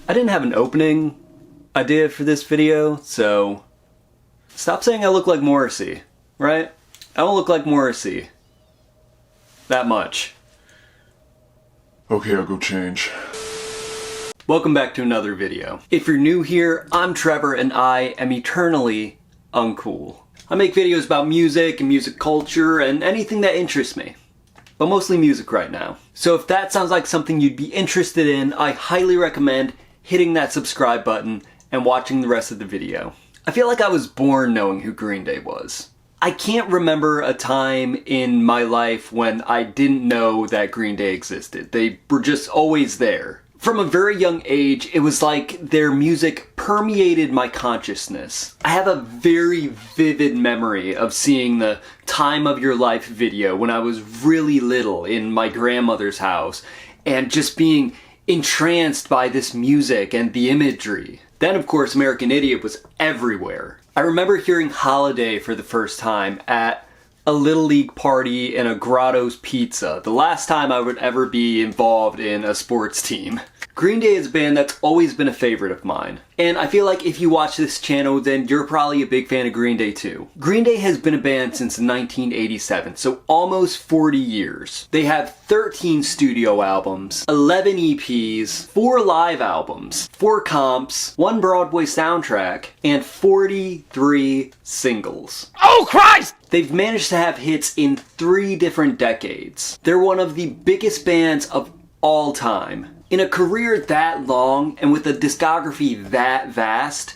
I didn't have an opening idea for this video, so stop saying I look like Morrissey, right? I don't look like Morrissey. That much. Okay, I'll go change. Welcome back to another video. If you're new here, I'm Trevor and I am eternally uncool. I make videos about music and music culture and anything that interests me. But mostly music right now. So if that sounds like something you'd be interested in, I highly recommend hitting that subscribe button and watching the rest of the video. I feel like I was born knowing who Green Day was. I can't remember a time in my life when I didn't know that Green Day existed. They were just always there. From a very young age, it was like their music permeated my consciousness. I have a very vivid memory of seeing the Time of Your Life video when I was really little in my grandmother's house and just being entranced by this music and the imagery. Then, of course, American Idiot was everywhere. I remember hearing Holiday for the first time at a Little League party in a Grotto's Pizza, the last time I would ever be involved in a sports team. Green Day is a band that's always been a favorite of mine. And I feel like if you watch this channel, then you're probably a big fan of Green Day too. Green Day has been a band since 1987, so almost 40 years. They have 13 studio albums, 11 EPs, 4 live albums, 4 comps, 1 Broadway soundtrack, and 43 singles. Oh Christ! They've managed to have hits in 3 different decades. They're one of the biggest bands of all time. In a career that long, and with a discography that vast,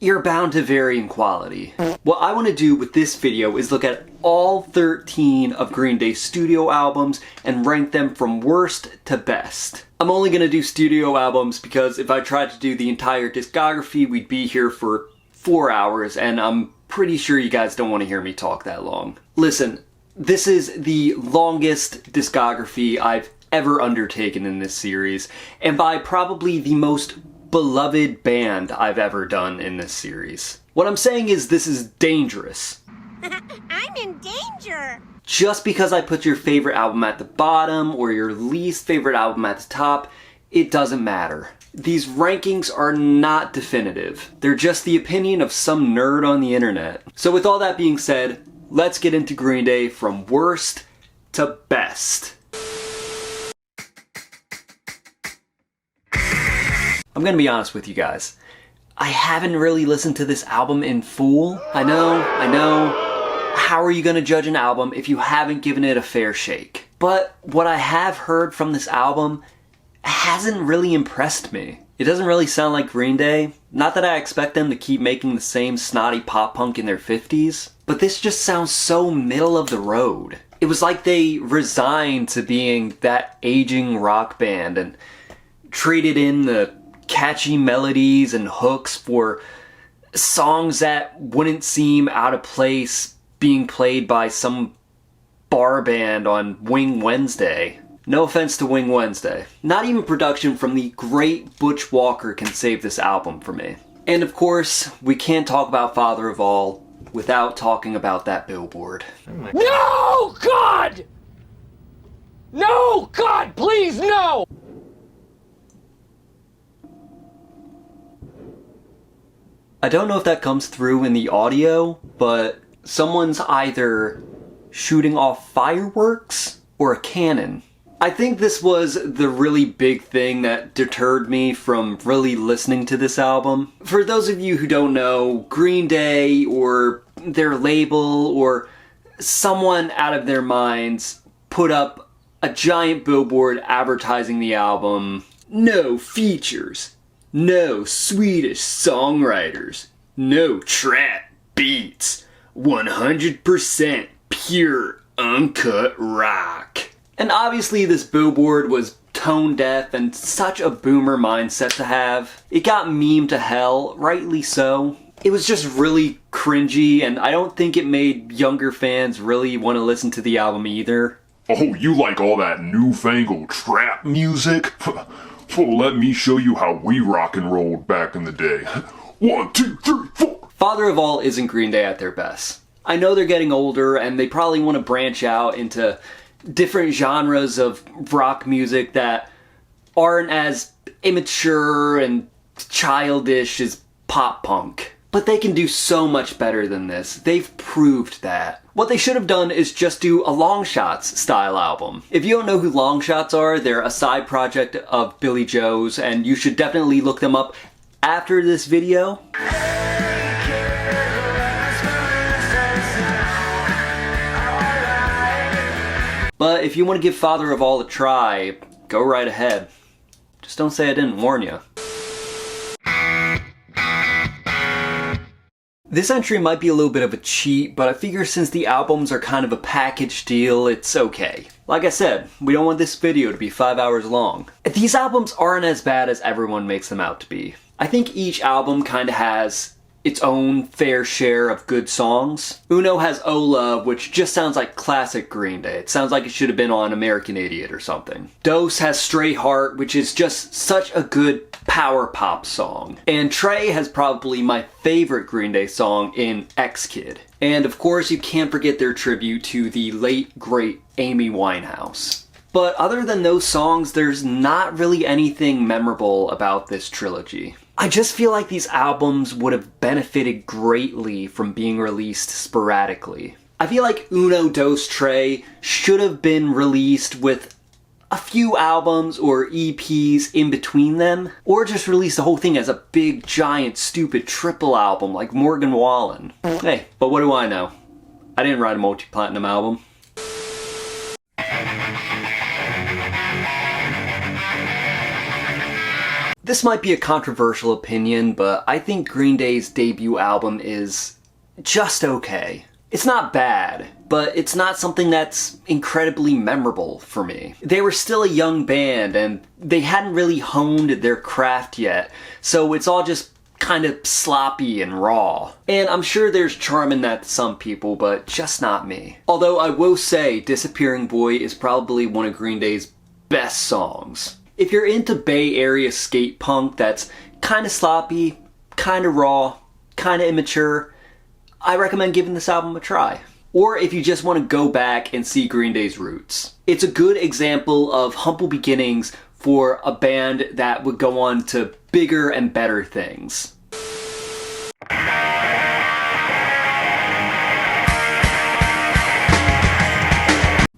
you're bound to vary in quality. What I want to do with this video is look at all 13 of Green Day's studio albums and rank them from worst to best. I'm only going to do studio albums because if I tried to do the entire discography, we'd be here for 4 hours, and I'm pretty sure you guys don't want to hear me talk that long. Listen, this is the longest discography I've ever undertaken in this series, and by probably the most beloved band I've ever done in this series. What I'm saying is this is dangerous. I'm in danger! Just because I put your favorite album at the bottom or your least favorite album at the top, it doesn't matter. These rankings are not definitive. They're just the opinion of some nerd on the internet. So with all that being said, let's get into Green Day from worst to best. I'm gonna be honest with you guys. I haven't really listened to this album in full. I know. How are you gonna judge an album if you haven't given it a fair shake? But what I have heard from this album hasn't really impressed me. It doesn't really sound like Green Day. Not that I expect them to keep making the same snotty pop punk in their 50s, but this just sounds so middle of the road. It was like they resigned to being that aging rock band and traded in the catchy melodies and hooks for songs that wouldn't seem out of place being played by some bar band on Wing Wednesday. No offense to Wing Wednesday. Not even production from the great Butch Walker can save this album for me. And of course, we can't talk about Father of All without talking about that billboard. No, God! No, God, please, no! I don't know if that comes through in the audio, but someone's either shooting off fireworks or a cannon. I think this was the really big thing that deterred me from really listening to this album. For those of you who don't know, Green Day or their label or someone out of their minds put up a giant billboard advertising the album. No features. No Swedish songwriters. No trap beats. 100% pure uncut rock. And obviously this billboard was tone deaf and such a boomer mindset to have. It got memed to hell, rightly so. It was just really cringy, and I don't think it made younger fans really want to listen to the album either. Oh, you like all that newfangled trap music? Well, let me show you how we rock and rolled back in the day. 1, 2, 3, 4. Father of All isn't Green Day at their best. I know they're getting older and they probably want to branch out into different genres of rock music that aren't as immature and childish as pop punk. But they can do so much better than this. They've proved that. What they should have done is just do a Long Shots style album. If you don't know who Long Shots are, they're a side project of Billy Joe's, and you should definitely look them up after this video. But if you want to give Father of All a try, go right ahead. Just don't say I didn't warn you. This entry might be a little bit of a cheat, but I figure since the albums are kind of a package deal, it's okay. Like I said, we don't want this video to be 5 hours long. These albums aren't as bad as everyone makes them out to be. I think each album kind of has its own fair share of good songs. Uno has Oh Love, which just sounds like classic Green Day. It sounds like it should have been on American Idiot or something. Dos has Stray Heart, which is just such a good power pop song. And Tre has probably my favorite Green Day song in X-Kid. And of course you can't forget their tribute to the late great Amy Winehouse. But other than those songs, there's not really anything memorable about this trilogy. I just feel like these albums would have benefited greatly from being released sporadically. I feel like Uno, Dos, Tre should have been released with a few albums or EPs in between them, or just release the whole thing as a big, giant, stupid triple album like Morgan Wallen. Hey, but what do I know? I didn't write a multi-platinum album. This might be a controversial opinion, but I think Green Day's debut album is just okay. It's not bad, but it's not something that's incredibly memorable for me. They were still a young band, and they hadn't really honed their craft yet, so it's all just kind of sloppy and raw. And I'm sure there's charm in that to some people, but just not me. Although I will say Disappearing Boy is probably one of Green Day's best songs. If you're into Bay Area skate punk that's kind of sloppy, kind of raw, kind of immature, I recommend giving this album a try. Or if you just want to go back and see Green Day's roots. It's a good example of humble beginnings for a band that would go on to bigger and better things.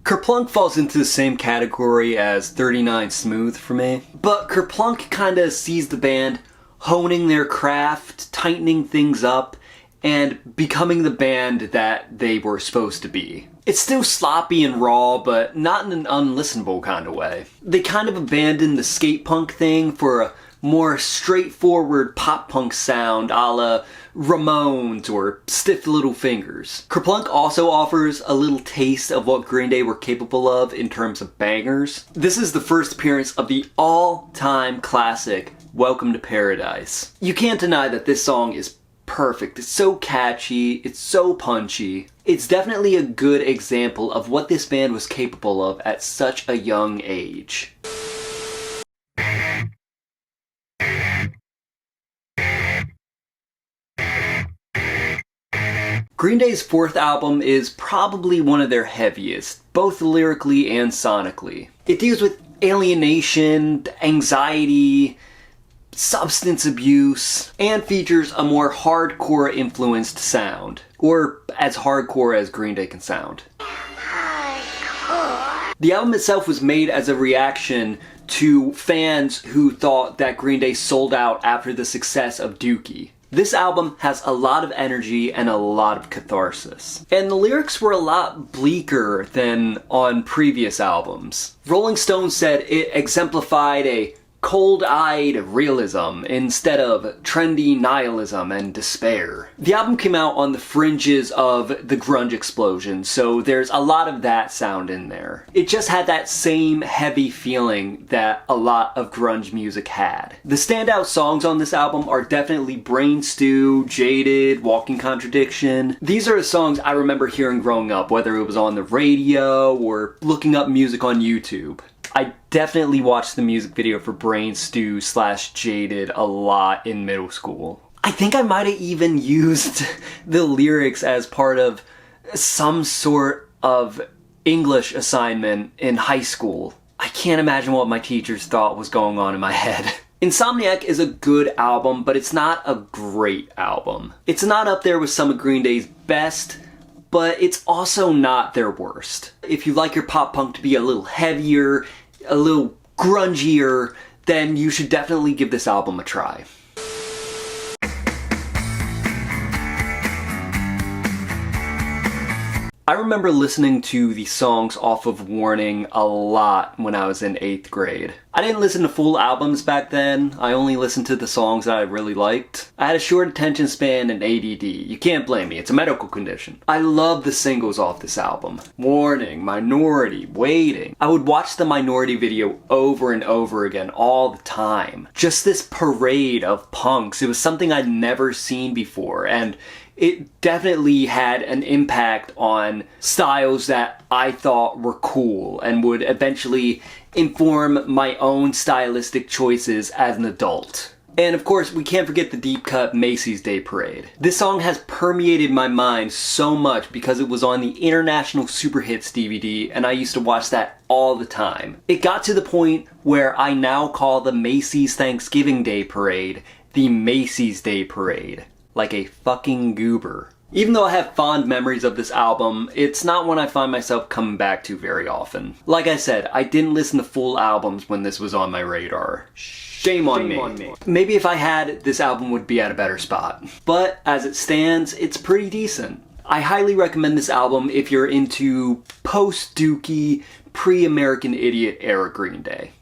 Kerplunk falls into the same category as 39 Smooth for me, but Kerplunk kinda sees the band honing their craft, tightening things up, and becoming the band that they were supposed to be. It's still sloppy and raw, but not in an unlistenable kind of way. They kind of abandoned the skate punk thing for a more straightforward pop punk sound a la Ramones or Stiff Little Fingers. Kerplunk also offers a little taste of what Green Day were capable of in terms of bangers. This is the first appearance of the all-time classic Welcome to Paradise. You can't deny that this song is perfect. It's so catchy, it's so punchy. It's definitely a good example of what this band was capable of at such a young age. Green Day's fourth album is probably one of their heaviest, both lyrically and sonically. It deals with alienation, anxiety, substance abuse, and features a more hardcore influenced sound. Or as hardcore as Green Day can sound. Hardcore. The album itself was made as a reaction to fans who thought that Green Day sold out after the success of Dookie. This album has a lot of energy and a lot of catharsis. And the lyrics were a lot bleaker than on previous albums. Rolling Stone said it exemplified a cold-eyed realism instead of trendy nihilism and despair. The album came out on the fringes of the grunge explosion, so there's a lot of that sound in there. It just had that same heavy feeling that a lot of grunge music had. The standout songs on this album are definitely Brain Stew, Jaded, Walking Contradiction. These are the songs I remember hearing growing up, whether it was on the radio or looking up music on YouTube. I definitely watched the music video for Brain Stew / Jaded a lot in middle school. I think I might have even used the lyrics as part of some sort of English assignment in high school. I can't imagine what my teachers thought was going on in my head. Insomniac is a good album, but it's not a great album. It's not up there with some of Green Day's best, but it's also not their worst. If you like your pop punk to be a little heavier, a little grungier, then you should definitely give this album a try. I remember listening to the songs off of Warning a lot when I was in 8th grade. I didn't listen to full albums back then. I only listened to the songs that I really liked. I had a short attention span and ADD. You can't blame me, it's a medical condition. I love the singles off this album. Warning, Minority, Waiting. I would watch the Minority video over and over again all the time. Just this parade of punks. It was something I'd never seen before, and it definitely had an impact on styles that I thought were cool and would eventually inform my own stylistic choices as an adult. And of course, we can't forget the deep cut Macy's Day Parade. This song has permeated my mind so much because it was on the International Superhits DVD and I used to watch that all the time. It got to the point where I now call the Macy's Thanksgiving Day Parade the Macy's Day Parade. Like a fucking goober. Even though I have fond memories of this album, it's not one I find myself coming back to very often. Like I said, I didn't listen to full albums when this was on my radar. Shame on me. Maybe if I had, this album would be at a better spot. But as it stands, it's pretty decent. I highly recommend this album if you're into post-Dookie, pre-American Idiot era Green Day.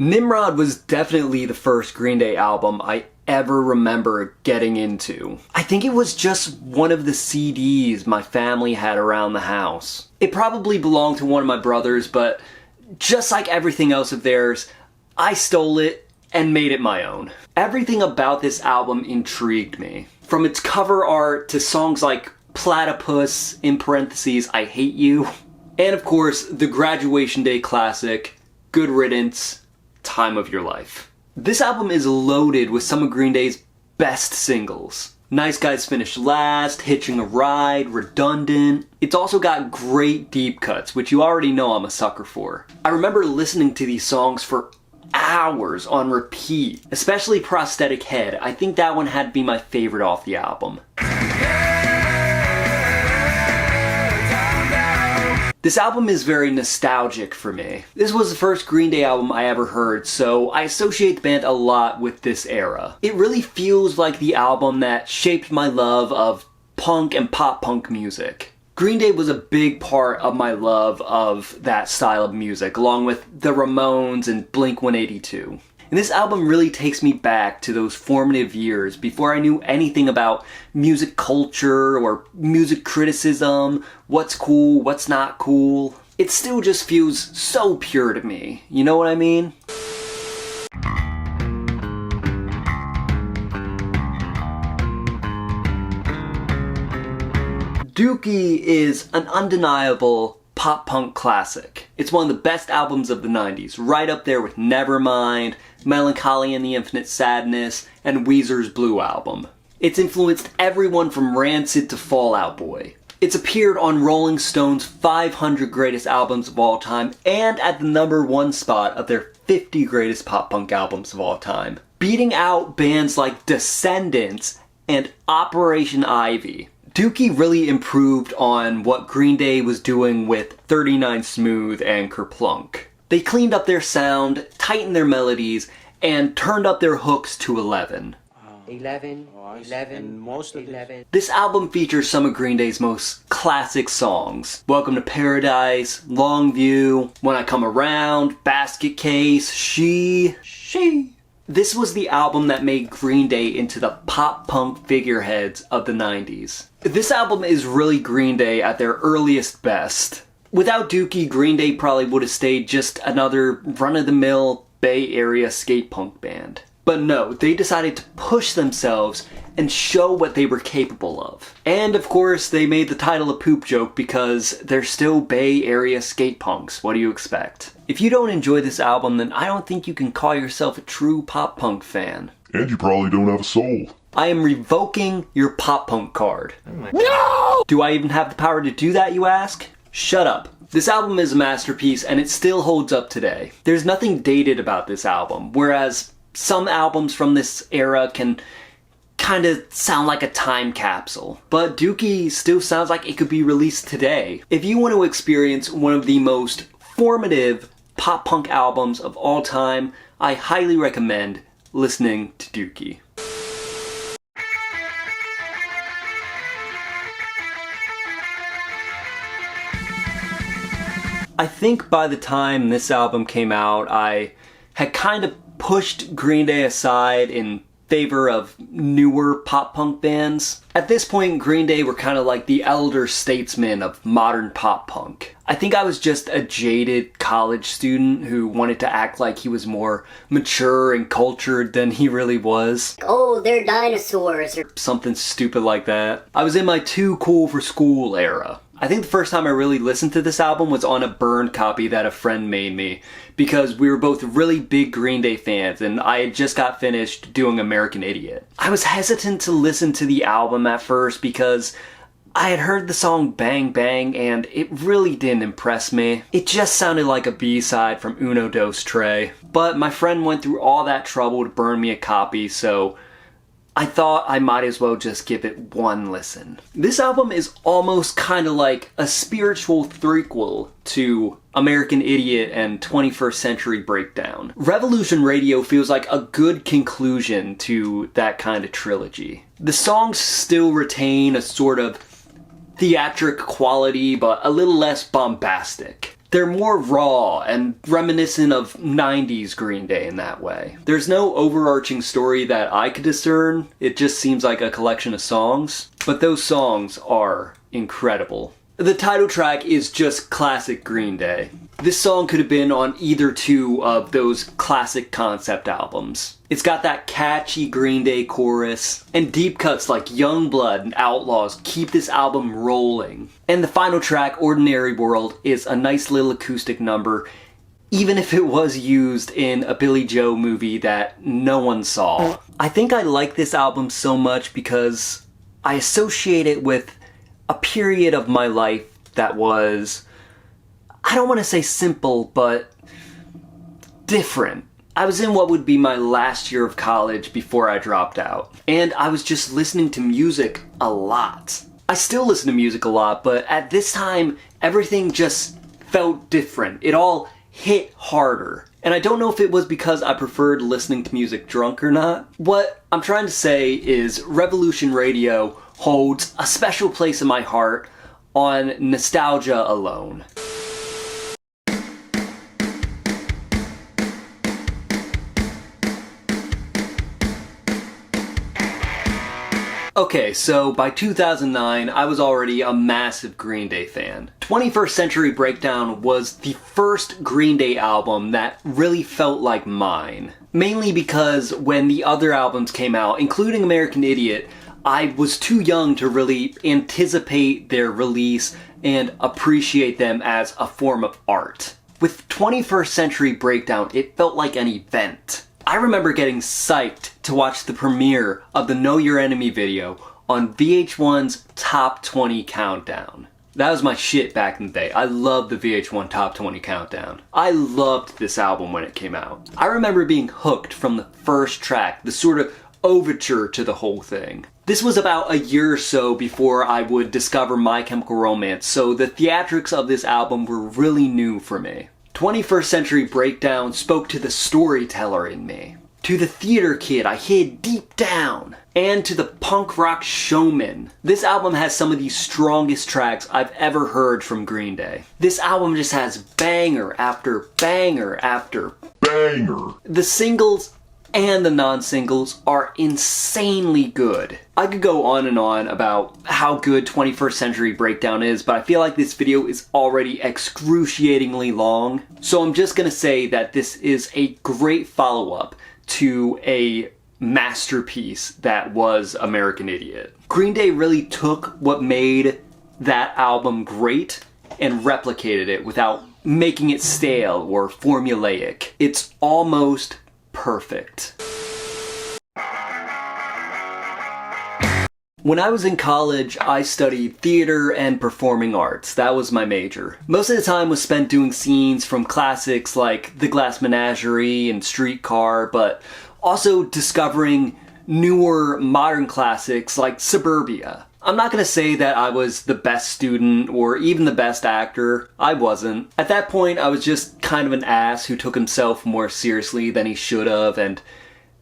Nimrod was definitely the first Green Day album I ever remember getting into. I think it was just one of the CDs my family had around the house. It probably belonged to one of my brothers, but just like everything else of theirs, I stole it and made it my own. Everything about this album intrigued me. From its cover art to songs like Platypus, in parentheses, I Hate You, and of course, the graduation day classic, Good Riddance, Time of Your Life. This album is loaded with some of Green Day's best singles. Nice Guys Finish Last, Hitching a Ride, Redundant. It's also got great deep cuts, which you already know I'm a sucker for. I remember listening to these songs for hours on repeat, especially Prosthetic Head. I think that one had to be my favorite off the album. This album is very nostalgic for me. This was the first Green Day album I ever heard, so I associate the band a lot with this era. It really feels like the album that shaped my love of punk and pop punk music. Green Day was a big part of my love of that style of music, along with the Ramones and Blink-182. And this album really takes me back to those formative years before I knew anything about music culture or music criticism, what's cool, what's not cool. It still just feels so pure to me, you know what I mean? Dookie is an undeniable pop-punk classic. It's one of the best albums of the 90s, right up there with Nevermind, Melancholy and the Infinite Sadness, and Weezer's Blue Album. It's influenced everyone from Rancid to Fall Out Boy. It's appeared on Rolling Stone's 500 greatest albums of all time and at the #1 spot of their 50 greatest pop-punk albums of all time, beating out bands like Descendants and Operation Ivy. Dookie really improved on what Green Day was doing with 39 Smooth and Kerplunk. They cleaned up their sound, tightened their melodies, and turned up their hooks to 11. 11. This album features some of Green Day's most classic songs. Welcome to Paradise, Longview, When I Come Around, Basket Case, She. This was the album that made Green Day into the pop-punk figureheads of the 90s. This album is really Green Day at their earliest best. Without Dookie, Green Day probably would have stayed just another run-of-the-mill Bay Area skate punk band. But no, they decided to push themselves and show what they were capable of. And of course, they made the title a poop joke because they're still Bay Area skate punks. What do you expect? If you don't enjoy this album, then I don't think you can call yourself a true pop punk fan. And you probably don't have a soul. I am revoking your pop punk card. No! Do I even have the power to do that, you ask? Shut up. This album is a masterpiece and it still holds up today. There's nothing dated about this album, whereas some albums from this era can kind of sound like a time capsule. But Dookie still sounds like it could be released today. If you want to experience one of the most formative pop punk albums of all time, I highly recommend listening to Dookie. I think by the time this album came out, I had kind of pushed Green Day aside in favor of newer pop punk bands. At this point, Green Day were kind of like the elder statesmen of modern pop punk. I think I was just a jaded college student who wanted to act like he was more mature and cultured than he really was. Oh, they're dinosaurs. Or something stupid like that. I was in my too cool for school era. I think the first time I really listened to this album was on a burned copy that a friend made me, because we were both really big Green Day fans and I had just got finished doing American Idiot. I was hesitant to listen to the album at first because I had heard the song Bang Bang and it really didn't impress me. It just sounded like a B-side from Uno Dos Tre. But my friend went through all that trouble to burn me a copy, so I thought I might as well just give it one listen. This album is almost kind of like a spiritual threequel to American Idiot and 21st Century Breakdown. Revolution Radio feels like a good conclusion to that kind of trilogy. The songs still retain a sort of theatric quality, but a little less bombastic. They're more raw and reminiscent of 90s Green Day in that way. There's no overarching story that I could discern, it just seems like a collection of songs, but those songs are incredible. The title track is just classic Green Day. This song could have been on either two of those classic concept albums. It's got that catchy Green Day chorus, and deep cuts like Youngblood and Outlaws keep this album rolling. And the final track, Ordinary World, is a nice little acoustic number, even if it was used in a Billy Joe movie that no one saw. I think I like this album so much because I associate it with a period of my life that was, I don't want to say simple, but different. I was in what would be my last year of college before I dropped out, and I was just listening to music a lot. I still listen to music a lot, but at this time, everything just felt different. It all hit harder. And I don't know if it was because I preferred listening to music drunk or not. What I'm trying to say is Revolution Radio holds a special place in my heart on nostalgia alone. Okay, so by 2009, I was already a massive Green Day fan. 21st Century Breakdown was the first Green Day album that really felt like mine. Mainly because when the other albums came out, including American Idiot, I was too young to really anticipate their release and appreciate them as a form of art. With 21st Century Breakdown, it felt like an event. I remember getting psyched to watch the premiere of the Know Your Enemy video on VH1's Top 20 Countdown. That was my shit back in the day. I loved the VH1 Top 20 Countdown. I loved this album when it came out. I remember being hooked from the first track, the sort of overture to the whole thing. This was about a year or so before I would discover My Chemical Romance, so the theatrics of this album were really new for me. 21st Century Breakdown spoke to the storyteller in me, to the theater kid I hid deep down, and to the punk rock showman. This album has some of the strongest tracks I've ever heard from Green Day. This album just has banger after banger after Banger. The singles and the non-singles are insanely good. I could go on and on about how good 21st Century Breakdown is, but I feel like this video is already excruciatingly long. So I'm just gonna say that this is a great follow-up to a masterpiece that was American Idiot. Green Day really took what made that album great and replicated it without making it stale or formulaic. It's almost perfect. When I was in college, I studied theater and performing arts. That was my major. Most of the time was spent doing scenes from classics like The Glass Menagerie and Streetcar, but also discovering newer modern classics like Suburbia. I'm not gonna say that I was the best student or even the best actor. I wasn't. At that point, I was just kind of an ass who took himself more seriously than he should have, and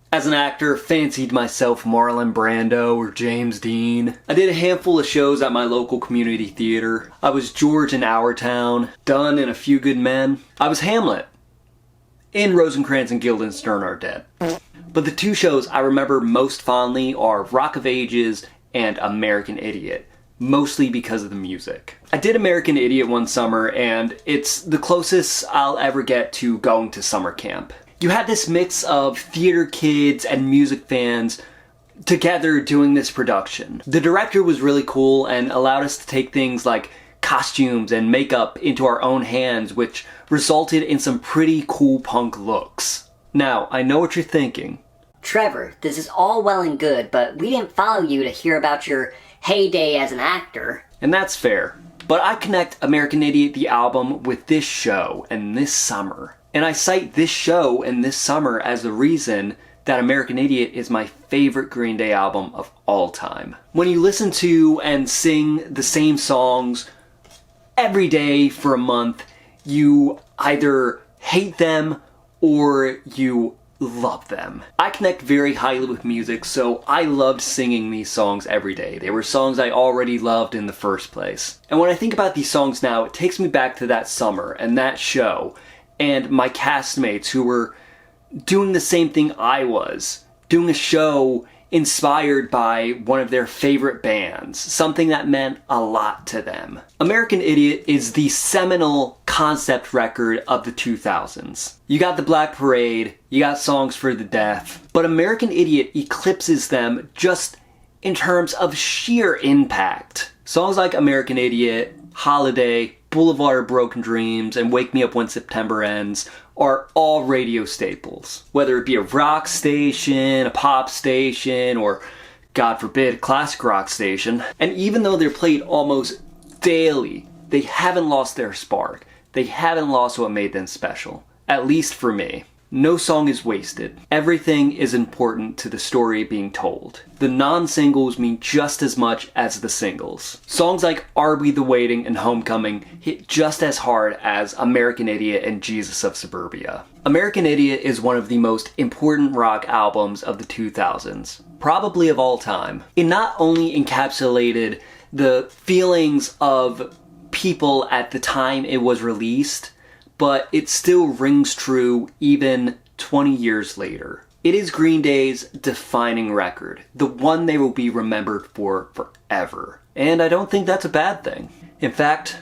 as an actor, fancied myself Marlon Brando or James Dean. I did a handful of shows at my local community theater. I was George in Our Town, Dunn in A Few Good Men. I was Hamlet in Rosencrantz and Guildenstern Are Dead. But the two shows I remember most fondly are Rock of Ages and American Idiot, mostly because of the music. I did American Idiot one summer, and it's the closest I'll ever get to going to summer camp. You had this mix of theater kids and music fans together doing this production. The director was really cool and allowed us to take things like costumes and makeup into our own hands, which resulted in some pretty cool punk looks. Now, I know what you're thinking. Trevor, this is all well and good, but we didn't follow you to hear about your heyday as an actor. And that's fair. But I connect American Idiot the album with this show and this summer. And I cite this show and this summer as the reason that American Idiot is my favorite Green Day album of all time. When you listen to and sing the same songs every day for a month, you either hate them or you love them. I connect very highly with music, so I loved singing these songs every day. They were songs I already loved in the first place. And when I think about these songs now, it takes me back to that summer and that show and my castmates who were doing the same thing I was, doing a show inspired by one of their favorite bands, something that meant a lot to them. American Idiot is the seminal concept record of the 2000s. You got the Black Parade, you got Songs for the Deaf, but American Idiot eclipses them just in terms of sheer impact. Songs like American Idiot, Holiday, Boulevard of Broken Dreams, and Wake Me Up When September Ends are all radio staples. Whether it be a rock station, a pop station, or, God forbid, a classic rock station. And even though they're played almost daily, they haven't lost their spark. They haven't lost what made them special. At least for me. No song is wasted. Everything is important to the story being told. The non-singles mean just as much as the singles. Songs like Are We the Waiting and Homecoming hit just as hard as American Idiot and Jesus of Suburbia. American Idiot is one of the most important rock albums of the 2000s, probably of all time. It not only encapsulated the feelings of people at the time it was released, but it still rings true even 20 years later. It is Green Day's defining record, the one they will be remembered for forever. And I don't think that's a bad thing. In fact,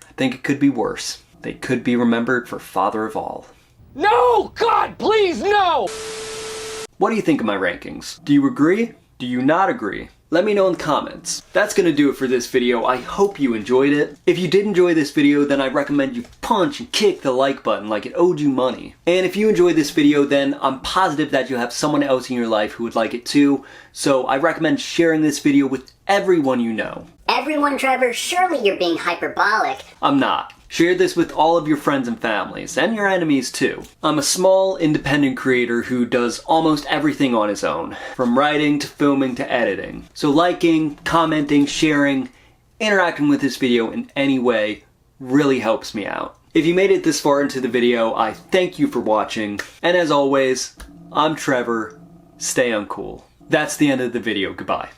I think it could be worse. They could be remembered for Father of All. No! God, please, no! What do you think of my rankings? Do you agree? Do you not agree? Let me know in the comments. That's gonna do it for this video. I hope you enjoyed it. If you did enjoy this video, then I recommend you punch and kick the like button like it owed you money. And if you enjoyed this video, then I'm positive that you have someone else in your life who would like it too. So I recommend sharing this video with everyone you know. Everyone, Trevor, surely you're being hyperbolic. I'm not. Share this with all of your friends and families, and your enemies too. I'm a small, independent creator who does almost everything on his own, from writing to filming to editing. So liking, commenting, sharing, interacting with this video in any way really helps me out. If you made it this far into the video, I thank you for watching, and as always, I'm Trevor. Stay uncool. That's the end of the video. Goodbye.